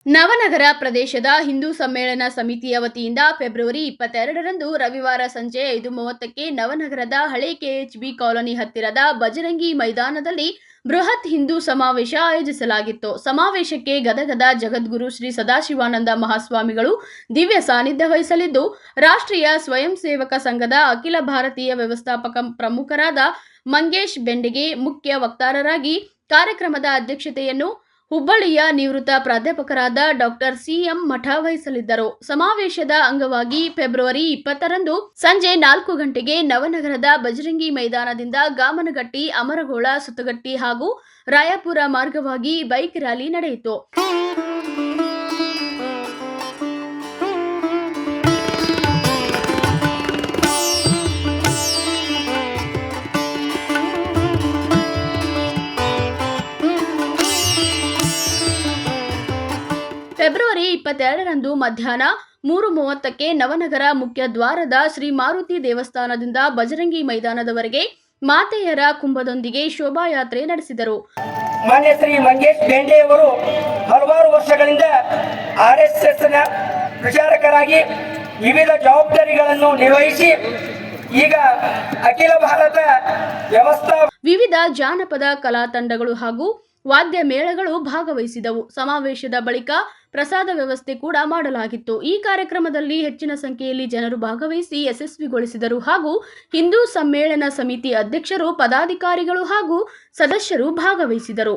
ನವನಗರ ಪ್ರದೇಶದ ಹಿಂದೂ ಸಮ್ಮೇಳನ ಸಮಿತಿಯ ವತಿಯಿಂದ ಫೆಬ್ರವರಿ 22ರಂದು ರವಿವಾರ ಸಂಜೆ 5:30ಕ್ಕೆ ನವನಗರದ ಹಳೆ ಕೆಎಚ್ಬಿ ಕಾಲೋನಿ ಹತ್ತಿರದ ಬಜರಂಗಿ ಮೈದಾನದಲ್ಲಿ ಬೃಹತ್ ಹಿಂದೂ ಸಮಾವೇಶ ಆಯೋಜಿಸಲಾಗಿತ್ತು. ಸಮಾವೇಶಕ್ಕೆ ಗದಗದ ಜಗದ್ಗುರು ಶ್ರೀ ಸದಾಶಿವಾನಂದ ಮಹಾಸ್ವಾಮಿಗಳು ದಿವ್ಯ ಸಾನ್ನಿಧ್ಯ ವಹಿಸಲಿದ್ದು, ರಾಷ್ಟ್ರೀಯ ಸ್ವಯಂ ಸೇವಕ ಸಂಘದ ಅಖಿಲ ಭಾರತೀಯ ವ್ಯವಸ್ಥಾಪಕ ಪ್ರಮುಖರಾದ ಮಂಗೇಶ್ ಬೆಂಡಿಗೆ ಮುಖ್ಯ ವಕ್ತಾರರಾಗಿ ಕಾರ್ಯಕ್ರಮದ ಅಧ್ಯಕ್ಷತೆಯನ್ನು ಹುಬ್ಬಳ್ಳಿಯ ನಿವೃತ್ತ ಪ್ರಾಧ್ಯಾಪಕರಾದ ಡಾಕ್ಟರ್ ಸಿಎಂ ಮಠ ವಹಿಸಲಿದ್ದರು. ಸಮಾವೇಶದ ಅಂಗವಾಗಿ ಫೆಬ್ರವರಿ 20ರಂದು ಸಂಜೆ 4 ಗಂಟೆಗೆ ನವನಗರದ ಬಜರಂಗಿ ಮೈದಾನದಿಂದ ಗಾಮನಗಟ್ಟಿ, ಅಮರಗೋಳ, ಸುತ್ತಗಟ್ಟಿ ಹಾಗೂ ರಾಯಾಪುರ ಮಾರ್ಗವಾಗಿ ಬೈಕ್ ರ್ಯಾಲಿ ನಡೆಯಿತು. ಫೆಬ್ರವರಿ 22ರಂದು ಮಧ್ಯಾಹ್ನ 3:30ಕ್ಕೆ ನವನಗರ ಮುಖ್ಯ ದ್ವಾರದ ಶ್ರೀ ಮಾರುತಿ ದೇವಸ್ಥಾನದಿಂದ ಬಜರಂಗಿ ಮೈದಾನದವರೆಗೆ ಮಾತೆಯರ ಕುಂಭದೊಂದಿಗೆ ಶೋಭಾಯಾತ್ರೆ ನಡೆಸಿದರು. ಮಾನ್ಯ ಶ್ರೀ ಮಂಗೇಶ್ ಬೆಂಡೆ ಅವರು ಹಲವಾರು ವರ್ಷಗಳಿಂದ RSSನ ಪ್ರಚಾರಕರಾಗಿ ವಿವಿಧ ಜವಾಬ್ದಾರಿಗಳನ್ನು ನಿರ್ವಹಿಸಿ ಈಗ ಅಖಿಲ ಭಾರತ ವಿವಿಧ ಜಾನಪದ ಕಲಾ ತಂಡಗಳು ಹಾಗೂ ವಾದ್ಯ ಮೇಳಗಳು ಭಾಗವಹಿಸಿದವು. ಸಮಾವೇಶದ ಬಳಿಕ ಪ್ರಸಾದ ವ್ಯವಸ್ಥೆ ಕೂಡ ಮಾಡಲಾಗಿತ್ತು. ಈ ಕಾರ್ಯಕ್ರಮದಲ್ಲಿ ಹೆಚ್ಚಿನ ಸಂಖ್ಯೆಯಲ್ಲಿ ಜನರು ಭಾಗವಹಿಸಿ ಯಶಸ್ವಿಗೊಳಿಸಿದರು ಹಾಗೂ ಹಿಂದೂ ಸಮ್ಮೇಳನ ಸಮಿತಿ ಅಧ್ಯಕ್ಷರು, ಪದಾಧಿಕಾರಿಗಳು ಹಾಗೂ ಸದಸ್ಯರು ಭಾಗವಹಿಸಿದರು.